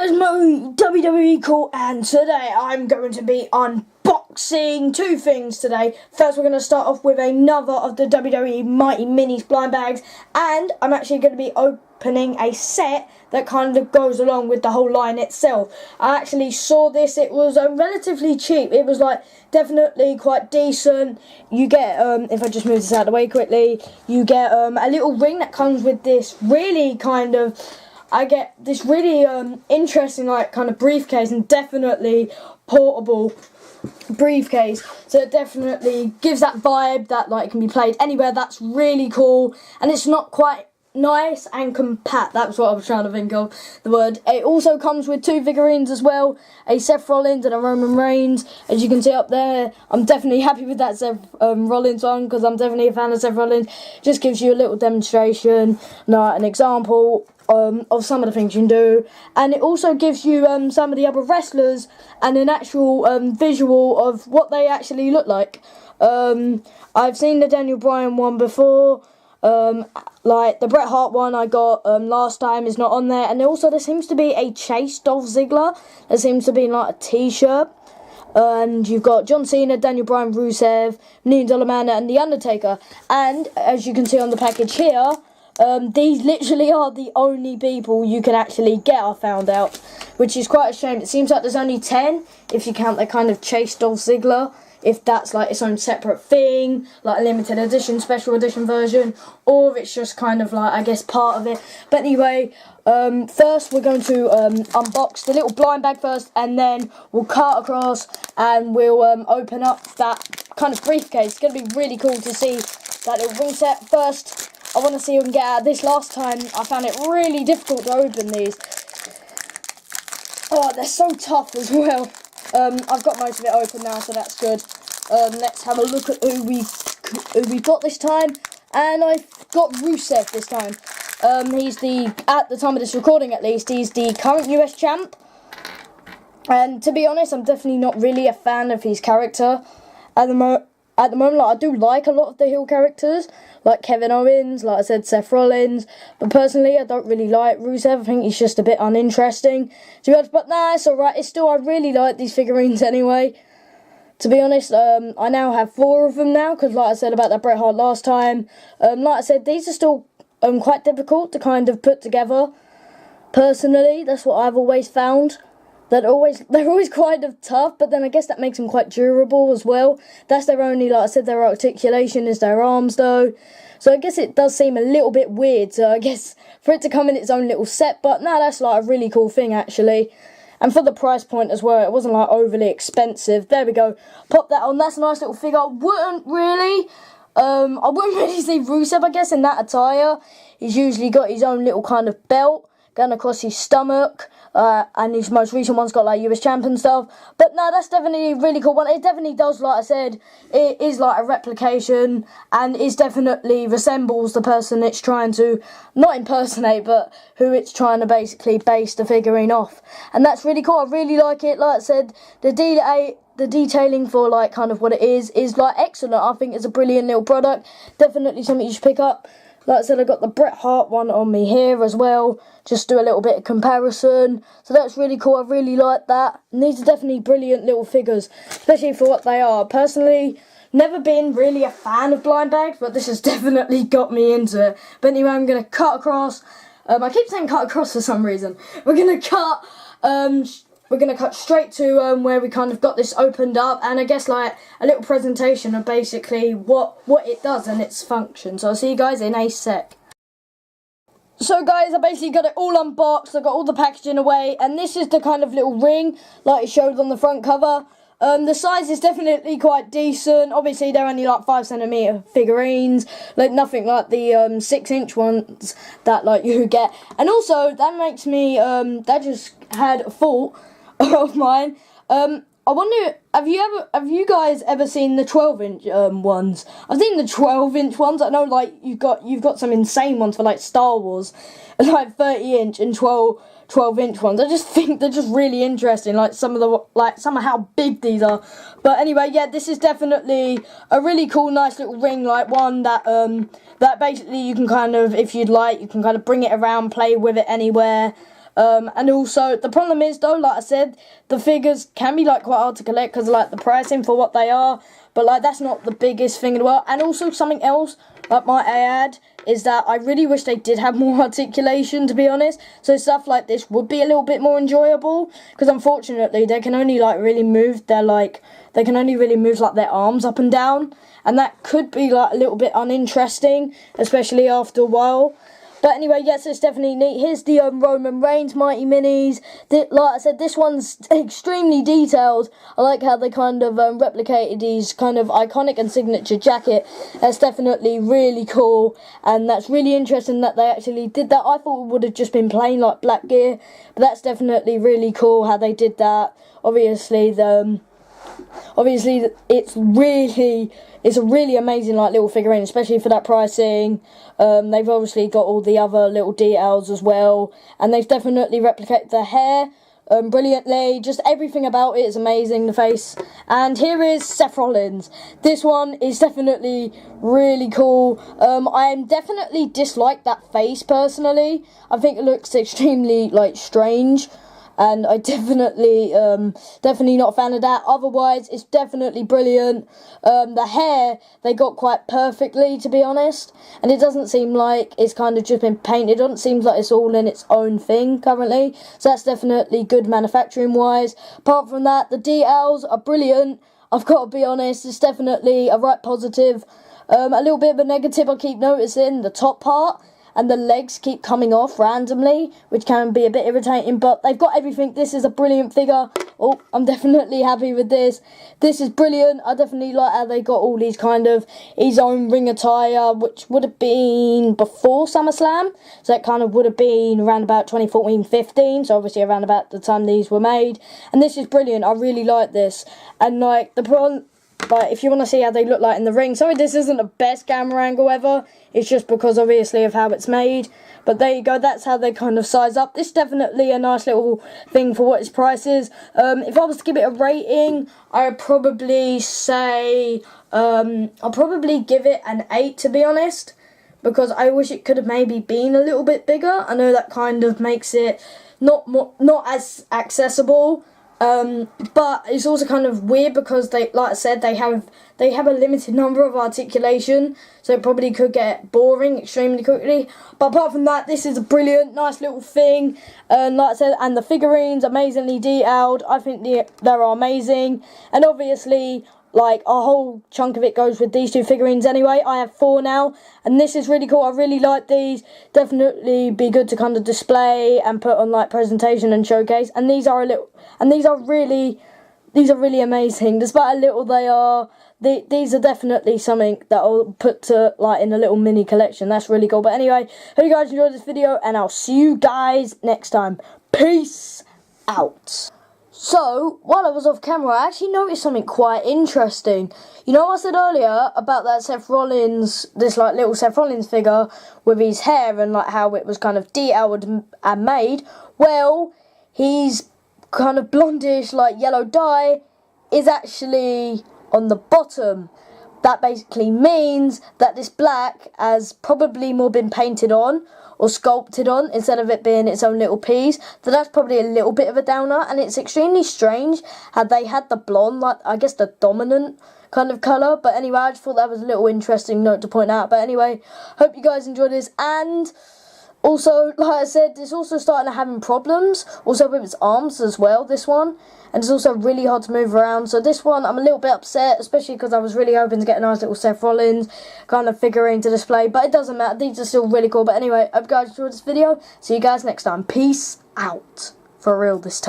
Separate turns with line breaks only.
guys, MultiWWEcool, and today I'm going to be unboxing two things today. First, we're going to start off with another of the WWE Mighty Minis blind bags, and I'm actually going to be opening a set that kind of goes along with the whole line itself. I actually saw this. It was relatively cheap. It was like definitely quite decent. You get, if I just move this out of the way quickly, you get a little ring that comes with this really kind of, I get this really interesting like kind of briefcase, and definitely portable briefcase, so it definitely gives that vibe that like it can be played anywhere. That's really cool, and it's not quite nice and compact. That's what I was trying to think of the word. It also comes with two figurines as well, a Seth Rollins and a Roman Reigns. As you can see up there, I'm definitely happy with that Seth Rollins one, because I'm definitely a fan of Seth Rollins. Just gives you a little demonstration, an example of some of the things you can do, and it also gives you some of the other wrestlers and an actual visual of what they actually look like. I've seen the Daniel Bryan one before. Like the Bret Hart one I got last time is not on there, and also there seems to be a Chase Dolph Ziggler. There seems to be like a t-shirt, and you've got John Cena, Daniel Bryan, Rusev, $1 Million Man, and The Undertaker. And as you can see on the package here, these literally are the only people you can actually get, I found out, which is quite a shame. It seems like there's only 10 if you count the kind of Chase Dolph Ziggler, if that's like its own separate thing, like a limited edition, special edition version, or it's just kind of like, I guess, part of it. But anyway, first we're going to unbox the little blind bag first, and then we'll cut across and we'll open up that kind of briefcase. It's going to be really cool to see that little ring set. First, I want to see if we can get out of this. Last time I found it really difficult to open these. Oh, they're so tough as well. I've got most of it open now, so that's good. Let's have a look at who we've got this time. And I've got Rusev this time. He's at the time of this recording at least, he's the current US champ. And to be honest, I'm definitely not really a fan of his character at the moment. Like, I do like a lot of the heel characters, like Kevin Owens, like I said, Seth Rollins, but personally I don't really like Rusev. I think he's just a bit uninteresting, to be honest, but nah, it's alright. It's still, I really like these figurines anyway, to be honest. I now have 4 of them now, because like I said about that Bret Hart last time, like I said, these are still quite difficult to kind of put together. Personally, that's what I've always found. They're always kind of tough, but then I guess that makes them quite durable as well. That's their only, like I said, their articulation is their arms though. So I guess it does seem a little bit weird, so I guess for it to come in its own little set, but no, that's like a really cool thing actually. And for the price point as well, it wasn't like overly expensive. There we go. Pop that on. That's a nice little figure. I wouldn't really say Rusev, I guess, in that attire. He's usually got his own little kind of belt going across his stomach, and his most recent one's got like US champ and stuff. But no, that's definitely a really cool one. It definitely does, like I said, it is like a replication, and it definitely resembles the person it's trying to, not impersonate, but who it's trying to basically base the figurine off. And that's really cool. I really like it. Like I said, the detailing for like kind of what it is like excellent. I think it's a brilliant little product. Definitely something you should pick up. Like I said, I got the Bret Hart one on me here as well, just do a little bit of comparison. So that's really cool. I really like that. And these are definitely brilliant little figures, especially for what they are. Personally, never been really a fan of blind bags, but this has definitely got me into it. But anyway, I'm going to cut across. I keep saying cut across for some reason. We're going to cut straight to where we kind of got this opened up, and I guess like a little presentation of basically what it does and its function. So I'll see you guys in a sec. So guys, I basically got it all unboxed. I got all the packaging away, and this is the kind of little ring like it showed on the front cover. The size is definitely quite decent. Obviously, they're only like 5cm figurines, like nothing like the 6-inch ones that like you get. And also, that makes me that just had a thought of mine. I wonder, have you guys ever seen the 12-inch ones? I've seen the 12-inch ones. I know like you've got some insane ones for like Star Wars, like 30-inch and 12-inch ones. I just think they're just really interesting, like some of how big these are. But anyway, yeah, this is definitely a really cool, nice little ring, like one that that basically you can kind of, if you'd like, you can kind of bring it around, play with it anywhere. And also, the problem is though, like I said, the figures can be like quite hard to collect because like the pricing for what they are, but like that's not the biggest thing in the world. And also something else, like might I add, is that I really wish they did have more articulation, to be honest. So stuff like this would be a little bit more enjoyable, because unfortunately they can only like really move their they can only really move like their arms up and down, and that could be like a little bit uninteresting, especially after a while. But anyway, yes, it's definitely neat. Here's the Roman Reigns Mighty Minis. Like I said, this one's extremely detailed. I like how they kind of replicated his kind of iconic and signature jacket. That's definitely really cool, and that's really interesting that they actually did that. I thought it would have just been plain like black gear, but that's definitely really cool how they did that. Obviously, it's a really amazing like little figurine, especially for that pricing. They've obviously got all the other little details as well, and they've definitely replicated the hair brilliantly. Just everything about it is amazing, the face. And here is Seth Rollins. This one is definitely really cool. I definitely dislike that face personally. I think it looks extremely like strange, and I definitely not a fan of that. Otherwise, it's definitely brilliant. The hair, they got quite perfectly, to be honest, and it doesn't seem like it's kind of just been painted on. It seems like it's all in its own thing currently, so that's definitely good manufacturing-wise. Apart from that, the details are brilliant. I've got to be honest, it's definitely a right positive. A little bit of a negative I keep noticing, the top part, and the legs keep coming off randomly, which can be a bit irritating, but they've got everything. This is a brilliant figure. Oh, I'm definitely happy with this. This is brilliant. I definitely like how they got all these kind of his own ring attire, which would have been before SummerSlam, so that kind of would have been around about 2014-15, so obviously around about the time these were made. And this is brilliant. I really like this. And like the problem, but if you want to see how they look like in the ring, sorry this isn't the best camera angle ever, it's just because obviously of how it's made, but there you go, that's how they kind of size up. This is definitely a nice little thing for what its price is. If I was to give it a rating, I would probably say, I'll probably give it an 8, to be honest, because I wish it could have maybe been a little bit bigger. I know that kind of makes it not as accessible. But it's also kind of weird because they, like I said, they have a limited number of articulation, so it probably could get boring extremely quickly. But apart from that, this is a brilliant, nice little thing. Like I said, and the figurines amazingly detailed. I think they're amazing, and obviously, like a whole chunk of it goes with these two figurines anyway. I have 4 now, and this is really cool. I really like these. Definitely be good to kind of display and put on like presentation and showcase. And these are really amazing. Despite how little they are, these are definitely something that I'll put to like in a little mini collection. That's really cool. But anyway, hope you guys enjoyed this video, and I'll see you guys next time. Peace out. So, while I was off camera, I actually noticed something quite interesting. You know what I said earlier about that Seth Rollins, this like little Seth Rollins figure with his hair and like how it was kind of detailed and made? Well, his kind of blondish like yellow dye is actually on the bottom. That basically means that this black has probably more been painted on or sculpted on instead of it being its own little piece. So that's probably a little bit of a downer, and it's extremely strange how they had the blonde, like I guess the dominant kind of colour. But anyway, I just thought that was a little interesting note to point out. But anyway, hope you guys enjoyed this, and also, like I said, it's also starting to having problems also with its arms as well, this one. And it's also really hard to move around. So this one, I'm a little bit upset, especially because I was really hoping to get a nice little Seth Rollins kind of figurine to display. But it doesn't matter. These are still really cool. But anyway, hope you guys enjoyed this video. See you guys next time. Peace out. For real this time.